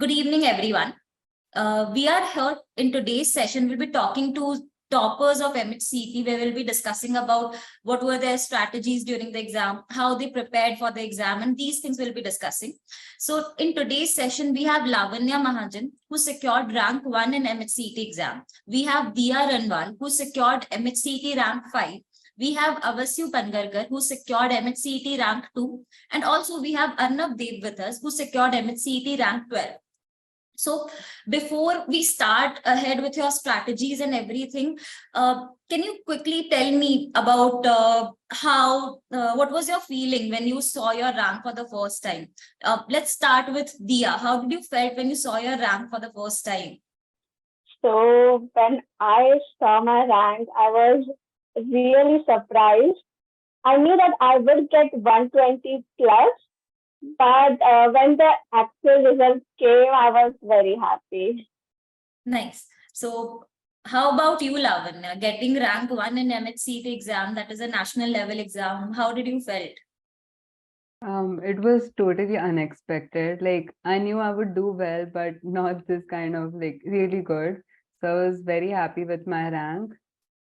Good evening, everyone. We are here in today's session. We'll be talking to toppers of MAH-CET, where we'll be discussing about what were their strategies during the exam, how they prepared for the exam, and these things we'll be discussing. So in today's session, we have Lavanya Mahajan, who secured rank 1 in MAH-CET exam. We have Diya Ranwal, who secured MAH-CET rank 5. We have Avasyu Pangarkar, who secured MAH-CET rank 2. And also we have Arnav Dev with us, who secured MAH-CET rank 12. So before we start ahead with your strategies and everything, can you quickly tell me about what was your feeling when you saw your rank for the first time? Let's start with Diya. How did you felt when you saw your rank for the first time? So when I saw my rank, I was really surprised. I knew that I would get 120 plus, but when the actual results came, I was very happy. Nice. So how about you, Lavanya? Getting rank 1 in MAH-CET exam, that is a national level exam. How did you felt? It was totally unexpected. Like, I knew I would do well, but not this kind of really good. So I was very happy with my rank.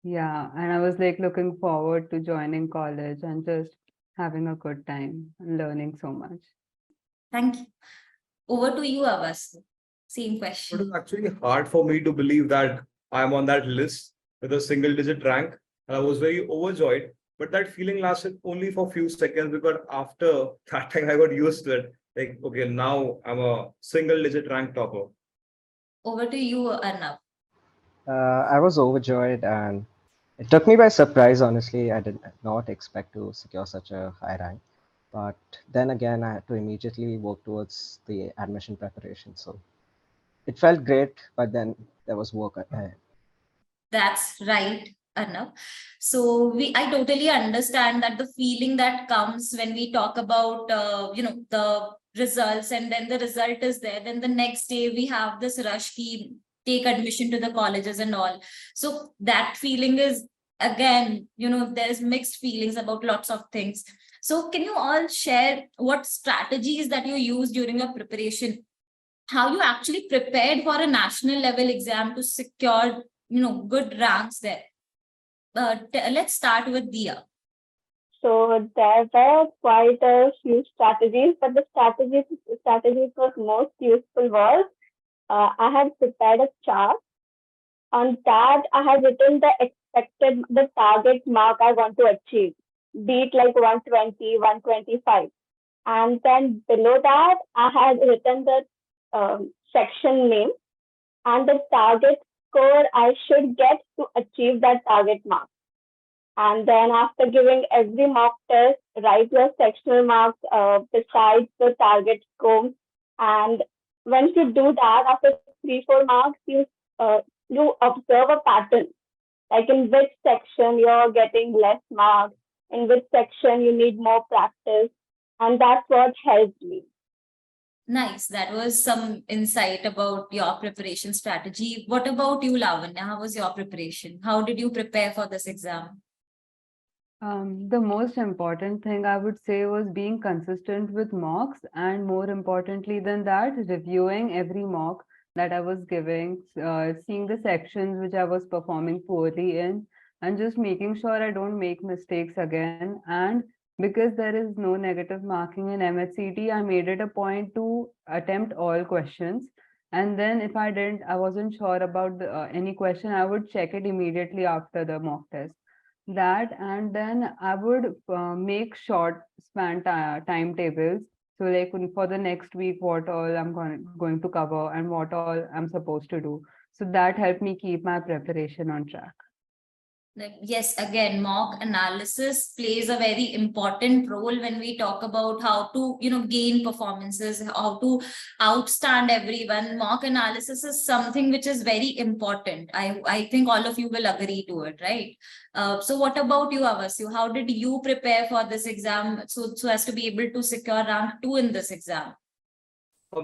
Yeah, and I was looking forward to joining college and just having a good time and learning so much. Thank you. Over to you, Avas. Same question. It was actually hard for me to believe that I'm on that list with a single digit rank. And I was very overjoyed, but that feeling lasted only for a few seconds because after that time I got used to it. Okay, now I'm a single digit rank topper. Over to you, Arnav. I was overjoyed and it took me by surprise, honestly. I did not expect to secure such a high rank. But then again, I had to immediately work towards the admission preparation. So it felt great, but then there was work ahead. That's right, Arnav. So I totally understand that the feeling that comes when we talk about, the results, and then the result is there. Then the next day we have this rush to take admission to the colleges and all. So that feeling is, again, there's mixed feelings about lots of things. So can you all share what strategies that you use during your preparation? How you actually prepared for a national level exam to secure, good ranks there? Let's start with Diya. So there were quite a few strategies, but the strategies was most useful was I had prepared a chart. On that, I had written the target mark I want to achieve, be it like 120, 125. And then below that, I had written the section name and the target score I should get to achieve that target mark. And then after giving every mock test, write your sectional marks besides the target score. And once you do that, after 3-4 marks, you observe a pattern, like in which section you're getting less marks, in which section you need more practice. And that's what helped me. Nice. That was some insight about your preparation strategy. What about you, Lavanya? How was your preparation? How did you prepare for this exam? The most important thing I would say was being consistent with mocks, and more importantly than that, reviewing every mock that I was giving, seeing the sections which I was performing poorly in, and just making sure I don't make mistakes again. And because there is no negative marking in MAH-CET, I made it a point to attempt all questions. And then if I wasn't sure about any question, I would check it immediately after the mock test. That, and then I would make short span timetables. So for the next week, what all I'm going to cover and what all I'm supposed to do. So that helped me keep my preparation on track. Yes, again, mock analysis plays a very important role when we talk about how to, gain performances, how to outstand everyone. Mock analysis is something which is very important. I think all of you will agree to it, right? So what about you, Avasyu? How did you prepare for this exam so as to be able to secure rank 2 in this exam?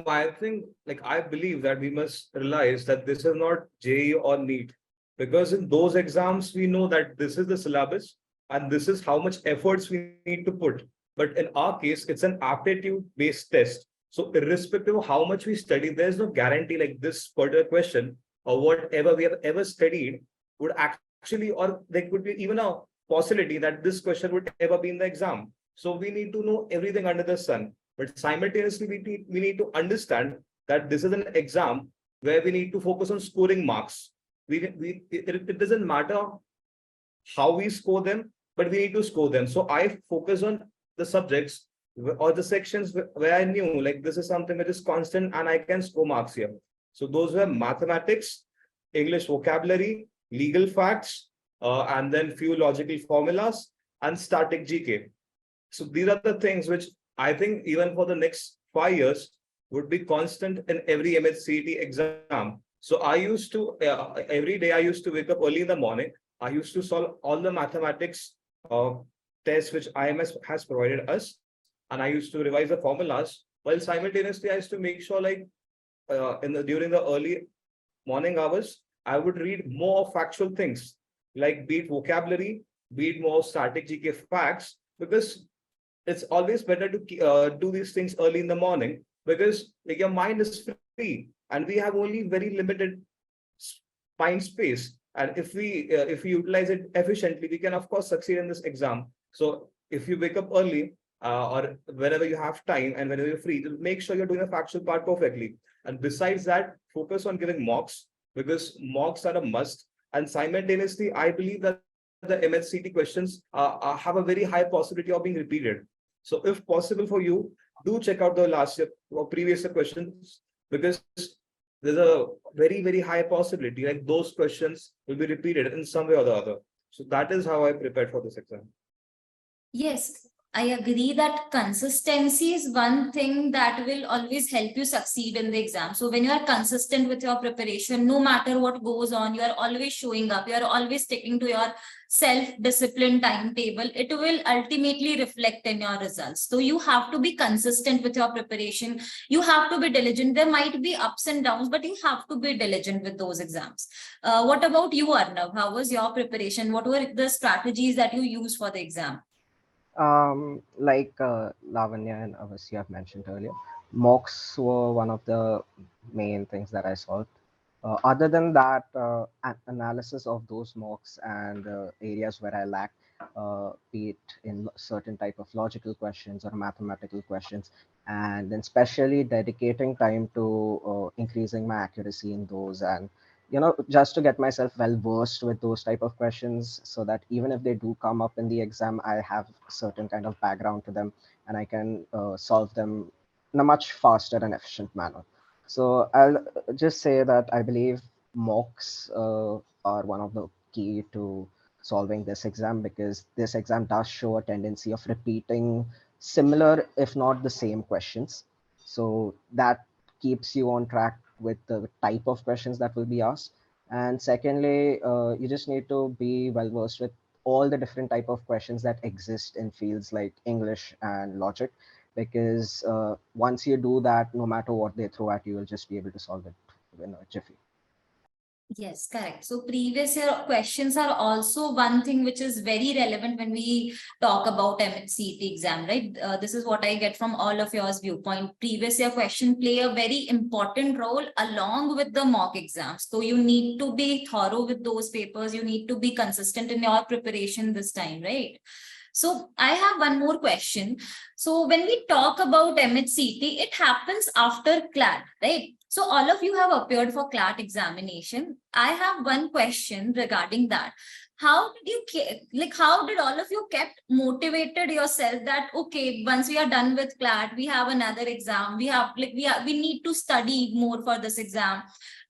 I think, I believe that we must realize that this is not JEE or NEET. Because in those exams, we know that this is the syllabus and this is how much efforts we need to put. But in our case, it's an aptitude-based test. So irrespective of how much we study, there's no guarantee like this particular question or whatever we have ever studied would actually, or there could be even a possibility that this question would ever be in the exam. So we need to know everything under the sun. But simultaneously, we need to understand that this is an exam where we need to focus on scoring marks. It doesn't matter how we score them, but we need to score them. So I focus on the subjects or the sections where I knew like this is something that is constant and I can score marks here. So those were mathematics, English vocabulary, legal facts, and then few logical formulas and static GK. So these are the things which I think even for the next 5 years would be constant in every MAH-CET exam. So I used to, every day I used to wake up early in the morning. I used to solve all the mathematics tests which IMS has provided us. And I used to revise the formulas while simultaneously I used to make sure like during the early morning hours, I would read more factual things like be it vocabulary, be it more static GK facts, because it's always better to do these things early in the morning because like your mind is free and we have only very limited mind space. And if we utilize it efficiently, we can of course succeed in this exam. So if you wake up early or whenever you have time and whenever you're free, to make sure you're doing the factual part perfectly. And besides that, focus on giving mocks because mocks are a must. And simultaneously, I believe that the MAH-CET questions have a very high possibility of being repeated. So if possible for you, do check out the last year or previous year questions because there's a very, very high possibility like those questions will be repeated in some way or the other. So that is how I prepared for this exam. Yes, I agree that consistency is one thing that will always help you succeed in the exam. So when you are consistent with your preparation, no matter what goes on, you are always showing up, you are always sticking to your self-discipline timetable, it will ultimately reflect in your results. So you have to be consistent with your preparation. You have to be diligent. There might be ups and downs, but you have to be diligent with those exams. What about you, Arnav? How was your preparation? What were the strategies that you used for the exam? Like Lavanya and Avasya have mentioned earlier, mocks were one of the main things that I solved. Other than that, analysis of those mocks and areas where I lack, be it in certain type of logical questions or mathematical questions, and then especially dedicating time to increasing my accuracy in those and just to get myself well versed with those type of questions so that even if they do come up in the exam I have certain kind of background to them and I can solve them in a much faster and efficient manner. So I'll just say that I believe mocks are one of the key to solving this exam because this exam does show a tendency of repeating similar if not the same questions, so that keeps you on track with the type of questions that will be asked. And secondly, you just need to be well versed with all the different type of questions that exist in fields like English and logic, because once you do that, no matter what they throw at you, you'll just be able to solve it in a jiffy. Yes, correct. So previous year questions are also one thing which is very relevant when we talk about MAH-CET exam, right? This is what I get from all of yours viewpoint. Previous year question play a very important role along with the mock exams. So you need to be thorough with those papers. You need to be consistent in your preparation this time, right? So I have one more question. So when we talk about MAH-CET, it happens after CLAT, right? So all of you have appeared for CLAT examination. I have one question regarding that. How did you how did all of you kept motivated yourself that okay, once we are done with CLAT, we have another exam. We have we need to study more for this exam.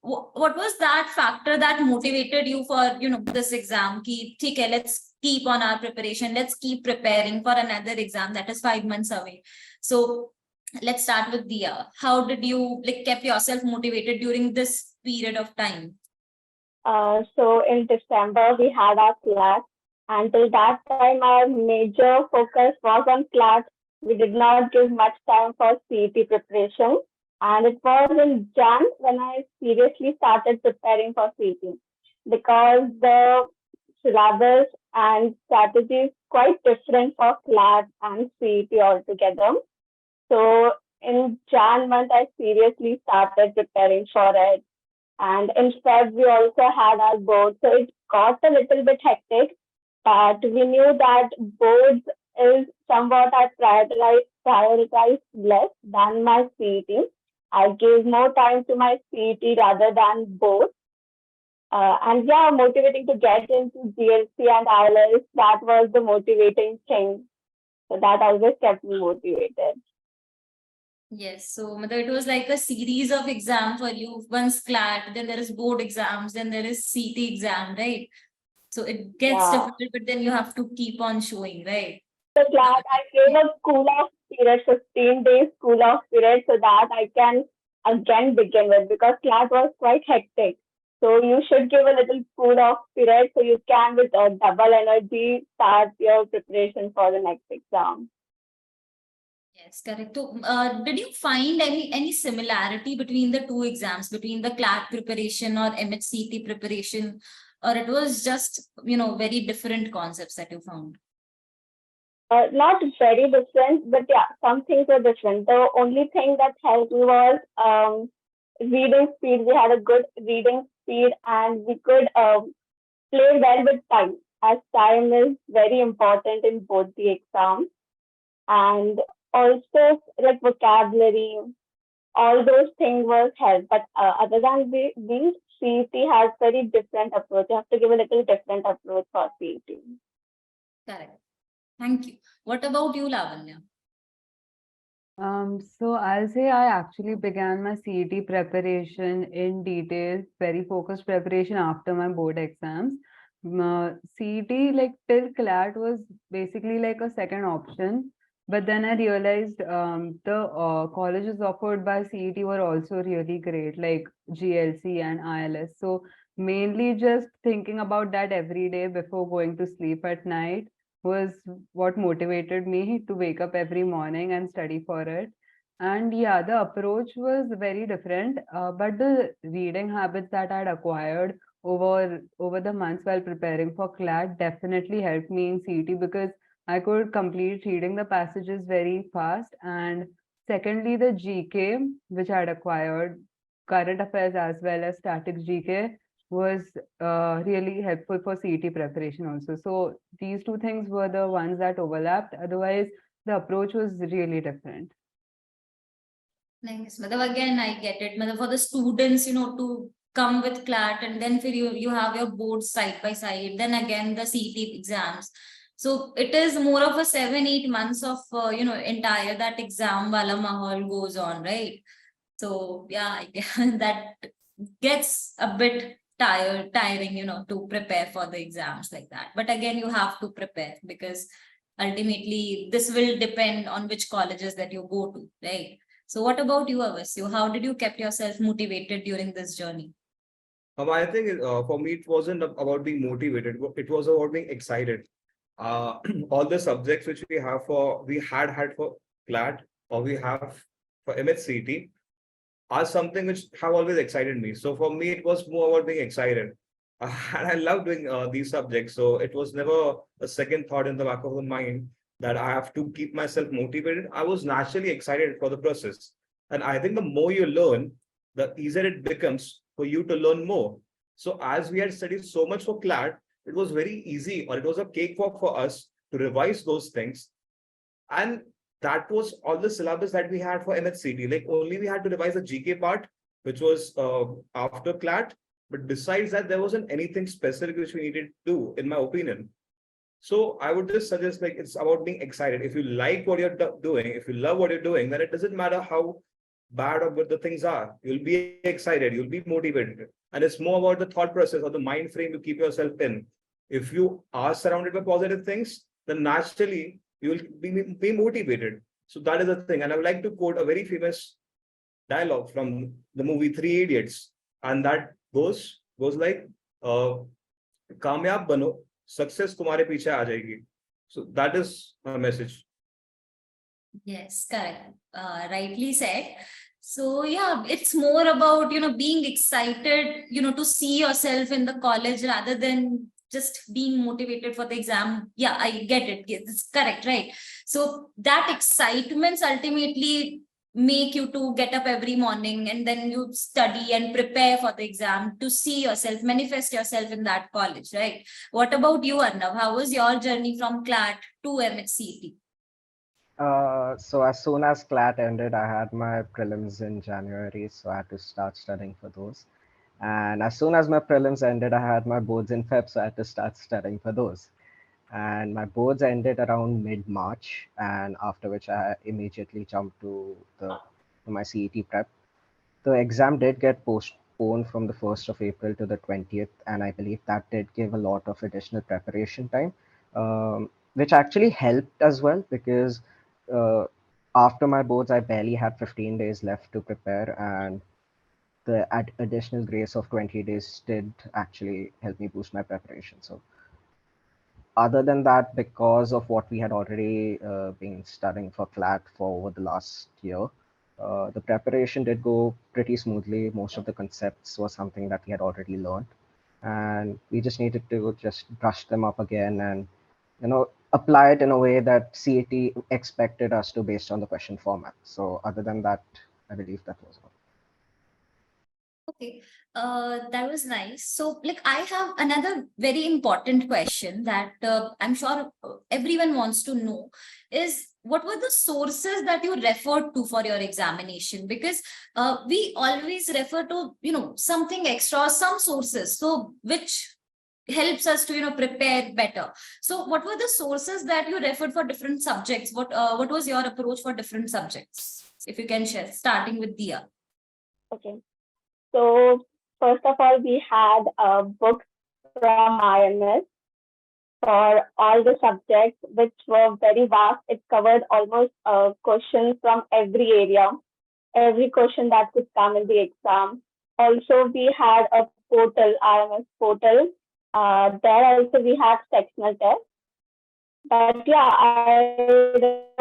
What was that factor that motivated you for this exam? Okay, let's keep on our preparation. Let's keep preparing for another exam that is 5 months away. So let's start with Dia. How did you kept yourself motivated during this period of time? So in December, we had our class. Until that time, our major focus was on class. We did not give much time for CET preparation. And it was in Jan when I seriously started preparing for CET because the syllabus and strategy is quite different for CLAT and CET altogether. So in Jan month, I seriously started preparing for it. And in Feb, we also had our board. So it got a little bit hectic, but we knew that boards is somewhat I prioritized less than my CET. I gave more time to my CET rather than board. And yeah, motivating to get into GLC and ILS, that was the motivating thing. So that always kept me motivated. Yes, so Mother, it was like a series of exam for you. Once CLAT, then there is board exams, then there is CT exam, right? So it gets Yeah. difficult, but then you have to keep on showing, right? So glad I gave a school of period, 15 days school of period, so that I can again begin with, because class was quite hectic. So you should give a little school of period so you can with a double energy start your preparation for the next exam. Yes, correct. So, did you find any similarity between the two exams, between the CLAT preparation or MAH-CET preparation, or it was just very different concepts that you found? Not very different, but yeah, some things were different. The only thing that helped me was reading speed. We had a good reading speed, and we could play well with time, as time is very important in both the exams. And also like vocabulary, all those things were helped. But other than these, CET has very different approach. You have to give a little different approach for CET. Correct. Thank you. What about you, Lavanya? So I'll say I actually began my CET preparation in detail, very focused preparation after my board exams. CET, like till CLAT, was basically like a second option. But then I realized the colleges offered by CET were also really great, like GLC and ILS. So mainly just thinking about that every day before going to sleep at night was what motivated me to wake up every morning and study for it. And yeah, the approach was very different, but the reading habits that I'd acquired over the months while preparing for CLAT definitely helped me in CET, because I could complete reading the passages very fast. And secondly, the GK, which I'd acquired, current affairs as well as static GK, was really helpful for CET preparation also. So these two things were the ones that overlapped. Otherwise, the approach was really different. Nice. Madhav, again, I get it. Madhav, for the students, to come with CLAT, and then for you have your boards side by side, then again the CET exams. So it is more of a 7-8 months of entire that exam wala mahal goes on, right? So yeah, that gets a bit tiring, to prepare for the exams like that. But again, you have to prepare, because ultimately this will depend on which colleges that you go to, right? So what about you, Avasyu? How did you keep yourself motivated during this journey? I think for me, it wasn't about being motivated. It was about being excited. All the subjects which we had for CLAT, or we have for MAH-CET, are something which have always excited me. So for me, it was more about being excited. And I love doing these subjects. So it was never a second thought in the back of the mind that I have to keep myself motivated. I was naturally excited for the process. And I think the more you learn, the easier it becomes for you to learn more. So as we had studied so much for CLAT, it was very easy, or it was a cakewalk for us to revise those things. And that was all the syllabus that we had for MAH-CET. Like only we had to revise the GK part, which was after CLAT. But besides that, there wasn't anything specific which we needed to do, in my opinion. So I would just suggest, like, it's about being excited. If you like what you're doing, if you love what you're doing, then it doesn't matter how bad or good the things are. You'll be excited, you'll be motivated. And it's more about the thought process or the mind frame you keep yourself in. If you are surrounded by positive things, then naturally you will be motivated. So that is the thing. And I would like to quote a very famous dialogue from the movie Three Idiots. And that goes like, कामयाब बनो, success तुम्हारे पीछे आ जाएगी. So that is my message. Yes, correct. Rightly said. So yeah, it's more about, being excited, to see yourself in the college rather than just being motivated for the exam. Yeah, I get it. It's correct, right? So that excitement ultimately make you to get up every morning and then you study and prepare for the exam to see yourself, manifest yourself in that college, right? What about you, Arnav? How was your journey from CLAT to MAH-CET? So as soon as CLAT ended, I had my prelims in January, so I had to start studying for those. And as soon as my prelims ended, I had my boards in Feb, so I had to start studying for those. And my boards ended around mid-March, and after which I immediately jumped to my CET prep. The exam did get postponed from the 1st of April to the 20th, and I believe that did give a lot of additional preparation time, which actually helped as well because uh, after my boards, I barely had 15 days left to prepare, and the additional grace of 20 days did actually help me boost my preparation. So other than that, because of what we had already been studying for CLAT for over the last year, the preparation did go pretty smoothly. Most of the concepts were something that we had already learned, and we just needed to just brush them up again and apply it in a way that CET expected us to based on the question format. So other than that, I believe that was all. Okay, that was nice. So, like, I have another very important question that I'm sure everyone wants to know is what were the sources that you referred to for your examination? Because we always refer to, something extra, some sources, so which helps us to, prepare better. So, what were the sources that you referred for different subjects? What was your approach for different subjects? If you can share, starting with Dia. Okay. So first of all, we had books from IMS for all the subjects, which were very vast. It covered almost questions from every area, every question that could come in the exam. Also, we had a portal, IMS portal. There also we had sectional tests. But yeah, I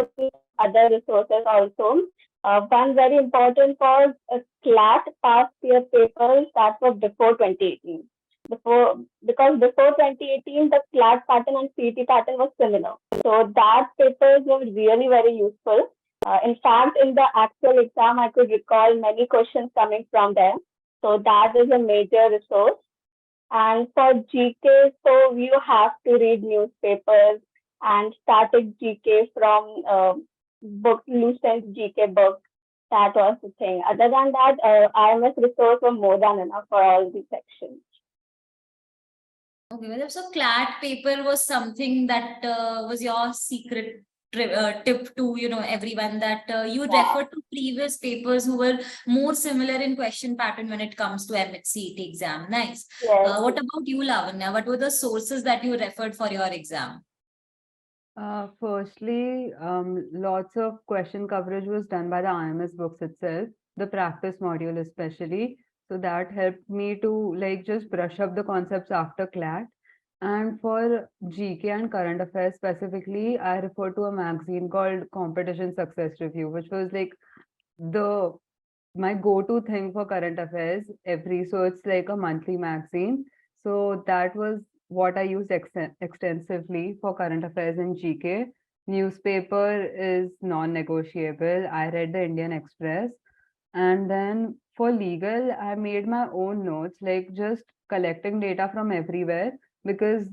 other resources also. One very important was CLAT past year papers that were before 2018. Because before 2018, the CLAT pattern and CET pattern was similar. So that papers were really very useful. In fact, in the actual exam, I could recall many questions coming from them. So that is a major resource. And for GK, so you have to read newspapers and static GK from book, Lucent GK book. That was the thing. Other than that, IMS resource were more than enough for all the sections. Okay, so CLAT paper was something that was your secret tip to everyone that you refer to previous papers who were more similar in question pattern when it comes to MAH-CET exam. Nice. Yes. What about you, Lavanya? What were the sources that you referred for your exam? Firstly, lots of question coverage was done by the IMS books itself, the practice module especially. So that helped me to just brush up the concepts after CLAT. And for GK and current affairs specifically, I refer to a magazine called Competition Success Review, which was my go-to thing for current affairs so it's like a monthly magazine. So that was what I used extensively for current affairs in GK. Newspaper is non-negotiable. I read the Indian Express. And then for legal, I made my own notes, just collecting data from everywhere, because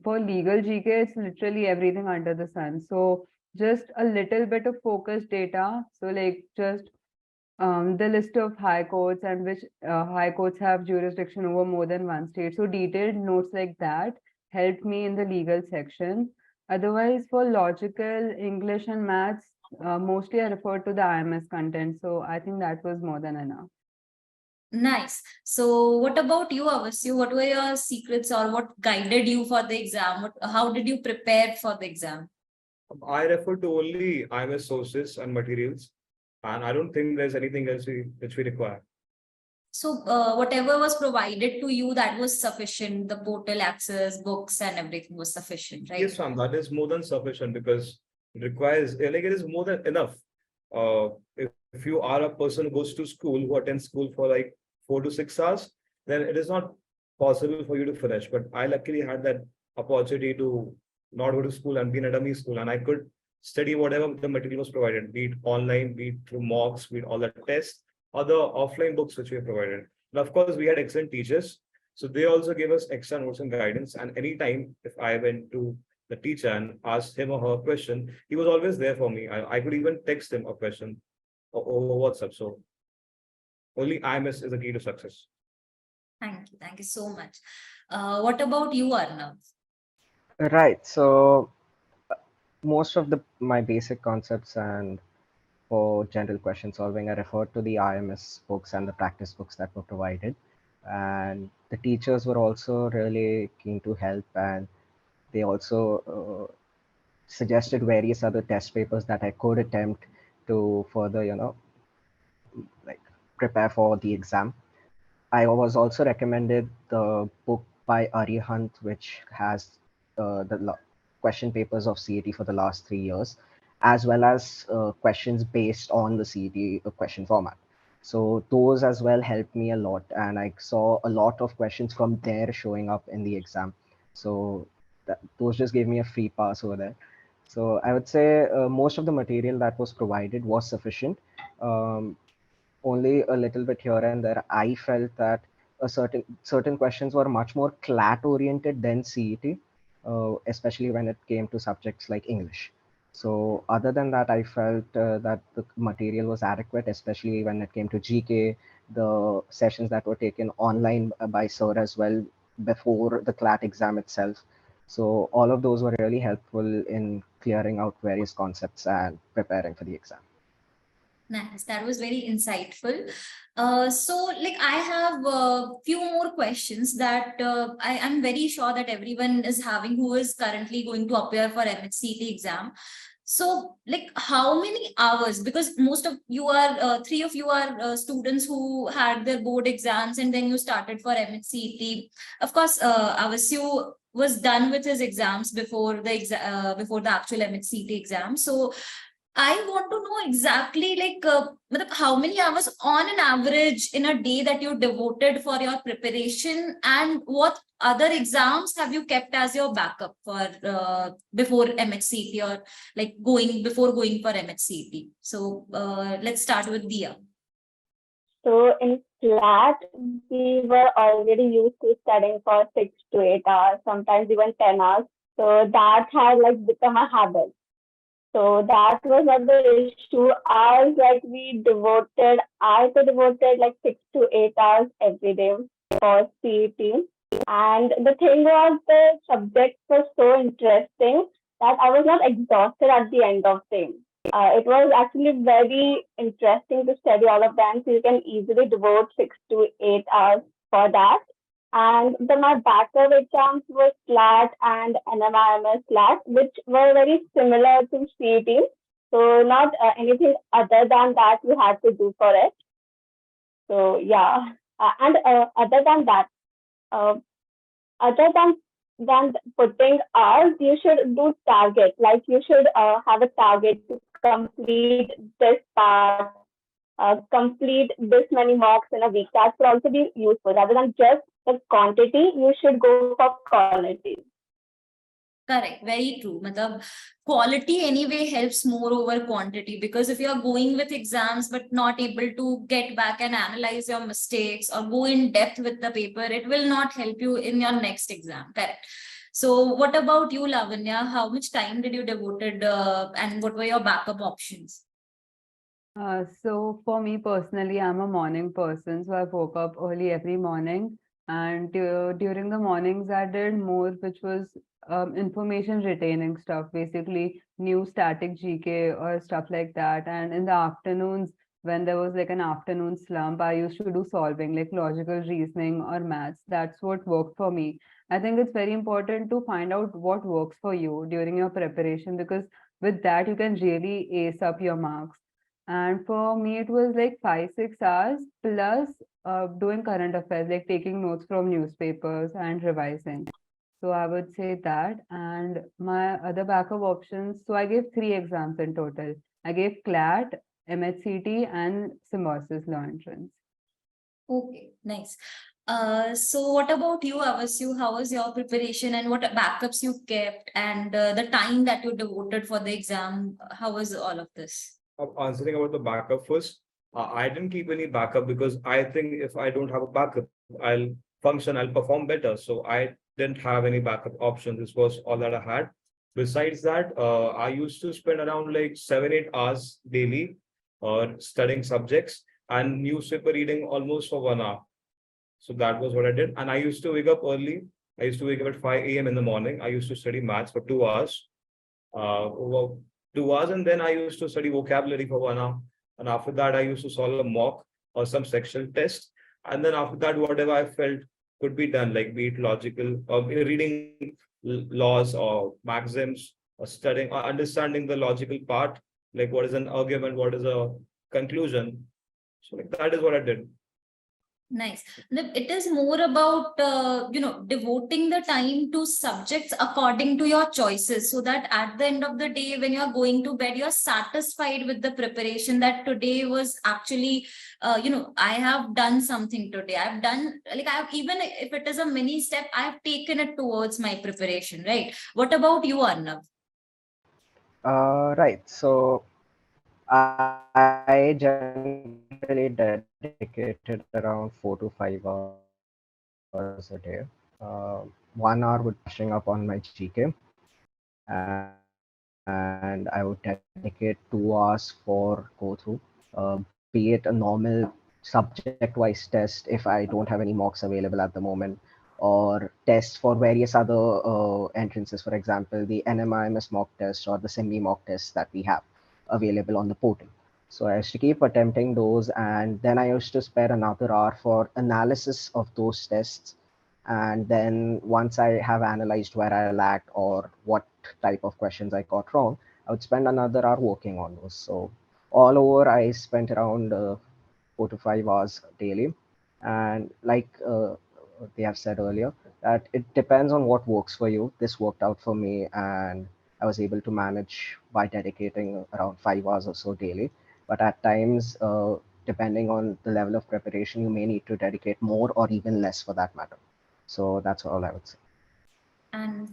for legal GK, it's literally everything under the sun. So just a little bit of focused data. So just the list of high courts and which high courts have jurisdiction over more than one state. So detailed notes like that helped me in the legal section. Otherwise, for logical, English and maths, mostly I referred to the IMS content. So I think that was more than enough. Nice. So what about you, Avasyu? What were your secrets or what guided you for the exam? How did you prepare for the exam? I refer to only IMS sources and materials, and I don't think there's anything else which we require. So whatever was provided to you, that was sufficient. The portal access, books and everything was sufficient, right? Yes, ma'am, that is more than sufficient because it requires, it is more than enough. If you are a person who goes to school, who attends school for 4 to 6 hours, then it is not possible for you to finish. But I luckily had that opportunity to not go to school and be in a dummy school, and I could study whatever the material was provided, be it online, be it through mocks, be it all the tests, or the offline books which we provided. And of course, we had excellent teachers. So they also gave us extra notes and guidance. And anytime if I went to the teacher and asked him or her a question, he was always there for me. I could even text him a question over WhatsApp. So only IMS is the key to success. Thank you. Thank you so much. What about you, Arnav? Right. So most of my basic concepts and for general question solving, I referred to the IMS books and the practice books that were provided. And the teachers were also really keen to help, and they also suggested various other test papers that I could attempt to further, like prepare for the exam. I was also recommended the book by Arihant, which has question papers of CET for the last 3 years, as well as questions based on the CET question format. So those as well helped me a lot, and I saw a lot of questions from there showing up in the exam. So those just gave me a free pass over there. So I would say most of the material that was provided was sufficient. Um, Only a little bit here and there. I felt that a certain questions were much more CLAT oriented than CET, especially when it came to subjects like English. So other than that, I felt that the material was adequate, especially when it came to GK, the sessions that were taken online by Sir as well before the CLAT exam itself. So all of those were really helpful in clearing out various concepts and preparing for the exam. Nice. That was very insightful. So like I have a few more questions that I am very sure that everyone is having who is currently going to appear for MAH-CET exam. So like how many hours, because most of you are, three of you are students who had their board exams and then you started for MAH-CET. Of course, Avasyu was done with his exams before the actual MAH-CET exam. So I want to know exactly like how many hours on an average in a day that you devoted for your preparation, and what other exams have you kept as your backup for before MAH-CET, or like before going for MAH-CET. So let's start with Dia. So in CLAT, we were already used to studying for 6 to 8 hours, sometimes even 10 hours. So that had like become a habit. So that was not the issue. I devoted like 6 to 8 hours every day for CET. And the thing was, the subject was so interesting that I was not exhausted at the end of things. It was actually very interesting to study all of them. So you can easily devote 6 to 8 hours for that. And my backup exams were CLAT and NMIMS-CLAT, which were very similar to CET. So not anything other than that you had to do for it. So yeah, and other than that, other than putting hours, you should do target. Like you should have a target to complete this part, complete this many mocks in a week. That could also be useful. Rather than just the quantity, you should go for quality. Correct, very true. Matlab, quality anyway helps more over quantity, because if you are going with exams but not able to get back and analyze your mistakes or go in depth with the paper, it will not help you in your next exam. Correct. So what about you, Lavanya? How much time did you devoted and what were your backup options? So for me personally, I'm a morning person, so I woke up early every morning, and during the mornings I did more, which was information retaining stuff, basically new static GK or stuff like that. And in the afternoons, when there was like an afternoon slump, I used to do solving, like logical reasoning or maths. That's what worked for me. I think it's very important to find out what works for you during your preparation, because with that you can really ace up your marks. And for me, it was like 5, 6 hours plus doing current affairs, like taking notes from newspapers and revising. So I would say that. And my other backup options, so I gave 3 exams in total. I gave CLAT, MAH-CET, and Symbiosis Law Entrance. Okay, nice. So what about you, Avasu? How was your preparation and what backups you kept and the time that you devoted for the exam? How was all of this? Answering about the backup first, I didn't keep any backup because I think if I don't have a backup, I'll function, I'll perform better. So I didn't have any backup options. This was all that I had. Besides that, I used to spend around like 7, 8 hours daily studying subjects and newspaper reading almost for 1 hour. So that was what I did. And I used to wake up early. I used to wake up at 5 a.m. in the morning. I used to study maths for 2 hours. Over 2 hours, and then I used to study vocabulary for 1 hour. And after that, I used to solve a mock or some sectional test. And then after that, whatever I felt could be done, like be it logical or reading laws or maxims or studying or understanding the logical part, like what is an argument, what is a conclusion. So like that is what I did. Nice. It is more about, devoting the time to subjects according to your choices so that at the end of the day, when you're going to bed, you're satisfied with the preparation that today was actually, I have done something today. I've done, like, even if it is a mini step, I've taken it towards my preparation, right? What about you, Arnav? Right. So I generally dedicated around 4 to 5 hours a day. Uh, 1 hour would brushing up on my GK, and I would dedicate 2 hours for go through, be it a normal subject-wise test if I don't have any mocks available at the moment, or tests for various other entrances, for example, the NMIMS mock test or the SIMB mock tests that we have available on the portal. So I used to keep attempting those, and then I used to spare another hour for analysis of those tests. And then once I have analyzed where I lacked or what type of questions I got wrong, I would spend another hour working on those. So all over, I spent around 4 to 5 hours daily. And like they have said earlier, that it depends on what works for you. This worked out for me, and I was able to manage by dedicating around 5 hours or so daily. But at times, depending on the level of preparation, you may need to dedicate more or even less for that matter. So that's all I would say. And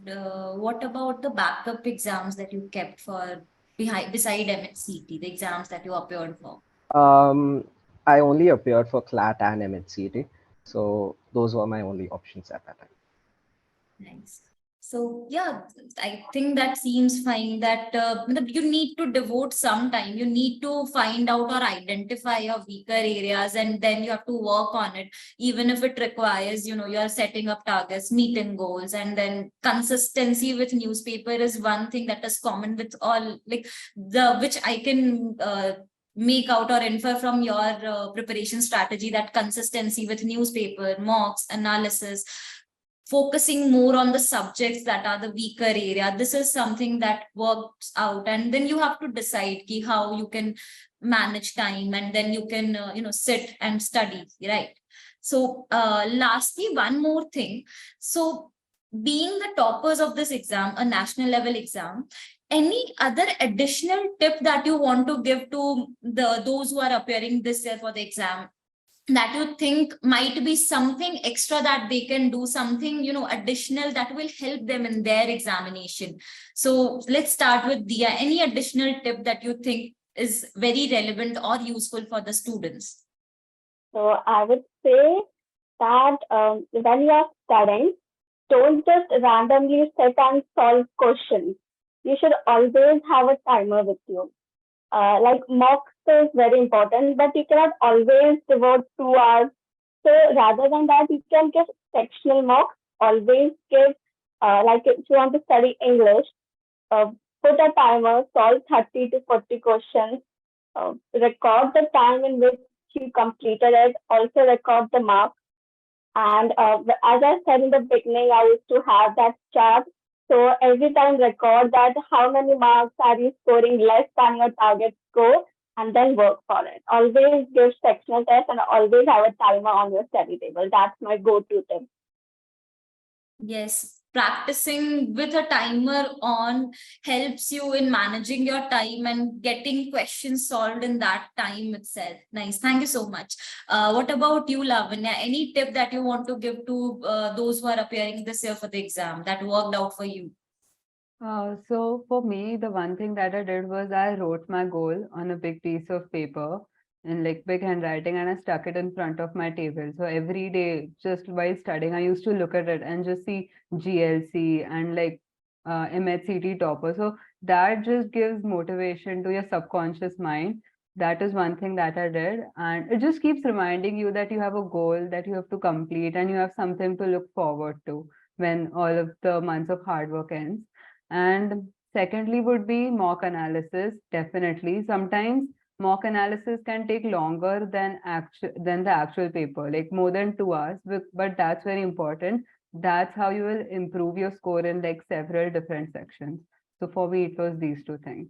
what about the backup exams that you kept for beside MHCT, the exams that you appeared for? I only appeared for CLAT and MAH-CET, so those were my only options at that time. Nice. So yeah, I think that seems fine that you need to devote some time. You need to find out or identify your weaker areas and then you have to work on it, even if it requires, you're setting up targets, meeting goals, and then consistency with newspaper is one thing that is common with all, like which I can make out or infer from your preparation strategy, that consistency with newspaper, mocks, analysis, focusing more on the subjects that are the weaker area. This is something that works out, and then you have to decide how you can manage time, and then you can sit and study, right? So lastly, one more thing. So being the toppers of this exam, a national level exam, any other additional tip that you want to give to those who are appearing this year for the exam, that you think might be something extra that they can do, something additional that will help them in their examination? So let's start with Dia. Any additional tip that you think is very relevant or useful for the students? So I would say that when you are studying, don't just randomly sit and solve questions. You should always have a timer with you. Like mocks is very important, but you cannot always devote 2 hours. So rather than that, you can give sectional mocks. Always give, like if you want to study English, uh, put a timer, solve 30 to 40 questions, record the time in which you completed it, also record the marks. And as I said in the beginning, I used to have that chart. So every time record that how many marks are you scoring less than your target score, and then work for it. Always give sectional tests and always have a timer on your study table. That's my go-to tip. Yes, practicing with a timer on helps you in managing your time and getting questions solved in that time itself. Nice. Thank you so much. What about you, Lavanya? Any tip that you want to give to those who are appearing this year for the exam that worked out for you? So for me, the one thing that I did was I wrote my goal on a big piece of paper in like big handwriting, and I stuck it in front of my table. So every day, just while studying, I used to look at it and just see GLC and like MAH-CET topper. So that just gives motivation to your subconscious mind. That is one thing that I did. And it just keeps reminding you that you have a goal that you have to complete and you have something to look forward to when all of the months of hard work ends. And secondly would be mock analysis. Definitely. Sometimes mock analysis can take longer than the actual paper, like more than 2 hours, but that's very important. That's how you will improve your score in like several different sections. So for me, it was these two things.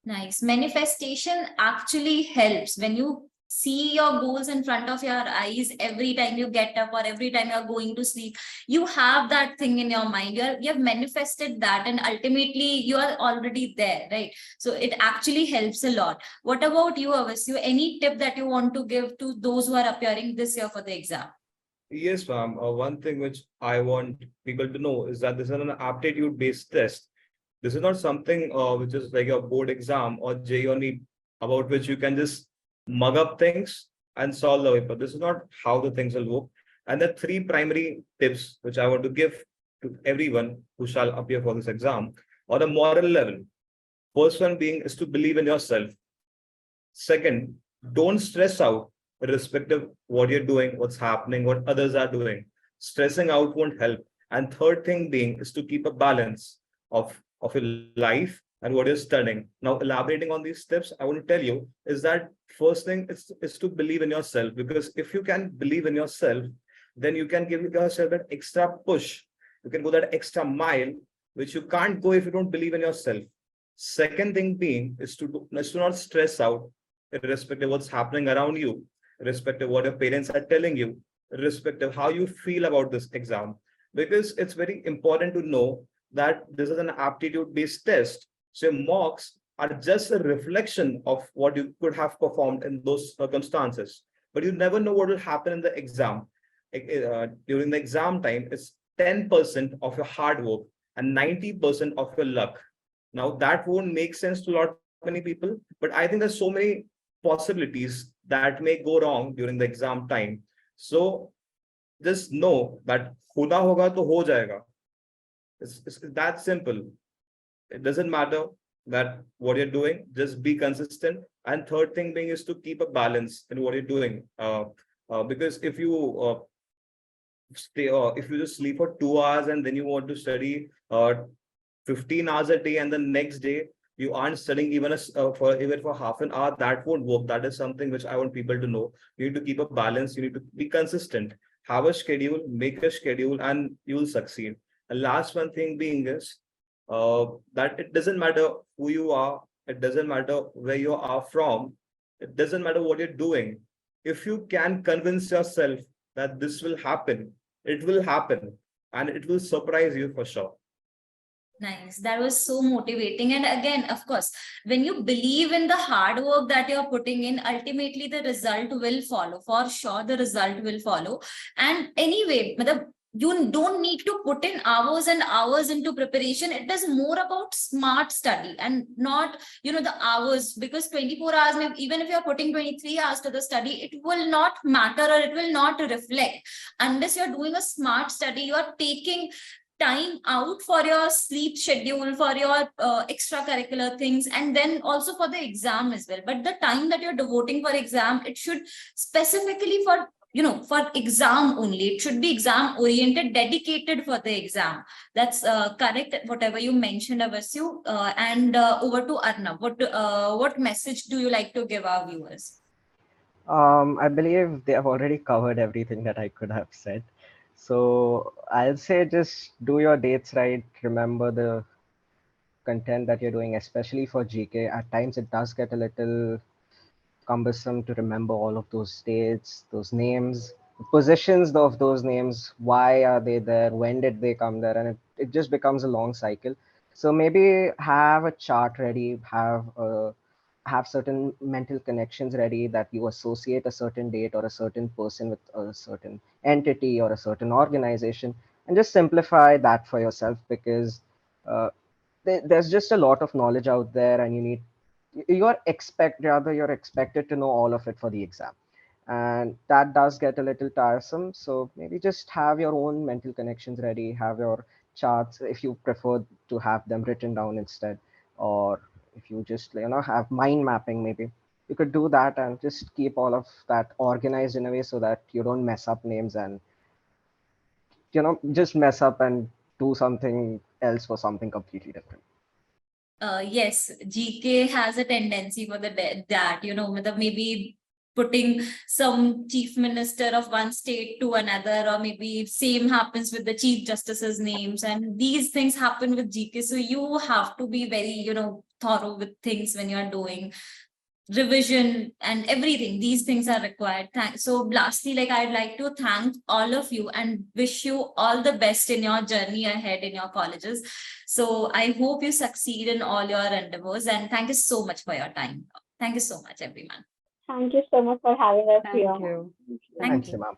Nice. Manifestation actually helps when you see your goals in front of your eyes every time you get up or every time you're going to sleep. You have that thing in your mind. You have manifested that, and ultimately you are already there, right? So it actually helps a lot. What about you, Avasyu? Any tip that you want to give to those who are appearing this year for the exam? Yes, ma'am. One thing which I want people to know is that this is an aptitude-based test. This is not something which is like a board exam or JEE or NEET, about which you can just mug up things and solve the paper. This is not how the things will work. And the three primary tips which I want to give to everyone who shall appear for this exam on a moral level. First one being is to believe in yourself. Second, don't stress out irrespective what you're doing, what's happening, what others are doing. Stressing out won't help. And third thing being is to keep a balance of your life and what you're studying. Now, elaborating on these steps, I want to tell you is that first thing is to believe in yourself, because if you can believe in yourself, then you can give yourself an extra push. You can go that extra mile, which you can't go if you don't believe in yourself. Second thing being is to not stress out, irrespective of what's happening around you, irrespective of what your parents are telling you, irrespective of how you feel about this exam. Because it's very important to know that this is an aptitude-based test. So mocks are just a reflection of what you could have performed in those circumstances. But you never know what will happen in the exam. During the exam time, it's 10% of your hard work and 90% of your luck. Now, that won't make sense to a lot many people, but I think there's so many possibilities that may go wrong during the exam time. So just know that hoda hoga to ho jayega. It's that simple. It doesn't matter that what you're doing, just be consistent. And third thing being is to keep a balance in what you're doing. Because if you if you just sleep for 2 hours and then you want to study 15 hours a day, and the next day you aren't studying even for half an hour, that won't work. That is something which I want people to know. You need to keep a balance. You need to be consistent. Have a schedule, make a schedule, and you will succeed. And last one thing being is that it doesn't matter who you are. It doesn't matter where you are from. It doesn't matter what you're doing. If you can convince yourself that this will happen, it will happen, and it will surprise you for sure. Nice. That was so motivating. And again, of course, when you believe in the hard work that you're putting in, ultimately the result will follow. For sure, the result will follow. And anyway, you don't need to put in hours and hours into preparation. It is more about smart study and not, the hours, because 24 hours, even if you're putting 23 hours to the study, it will not matter or it will not reflect. Unless you're doing a smart study, you are taking time out for your sleep schedule, for your extracurricular things, and then also for the exam as well. But the time that you're devoting for exam, it should specifically for exam only. It should be exam oriented, dedicated for the exam. That's correct, whatever you mentioned, Avasyu. And over to Arnab. What message do you like to give our viewers? I believe they have already covered everything that I could have said. So I'll say just do your dates right. Remember the content that you're doing, especially for GK. At times it does get a little cumbersome to remember all of those dates, those names, positions of those names, why are they there, when did they come there, and it just becomes a long cycle. So maybe have a chart ready, have certain mental connections ready, that you associate a certain date or a certain person with a certain entity or a certain organization, and just simplify that for yourself, because uh, there's just a lot of knowledge out there, and you're expected to know all of it for the exam, and that does get a little tiresome. So maybe just have your own mental connections ready, have your charts if you prefer to have them written down instead, or if you just have mind mapping, maybe you could do that and just keep all of that organized in a way so that you don't mess up names, and just mess up and do something else for something completely different. Yes, GK has a tendency for that, with the maybe putting some chief minister of one state to another, or maybe same happens with the chief justice's names, and these things happen with GK. So you have to be very, thorough with things when you're doing revision and everything. These things are required. So lastly, like, I'd like to thank all of you and wish you all the best in your journey ahead in your colleges. So I hope you succeed in all your endeavors, and thank you so much for your time. Thank you so much, everyone. Thank you so much for having us Thank here. you. Thank Thank you. you, ma'am.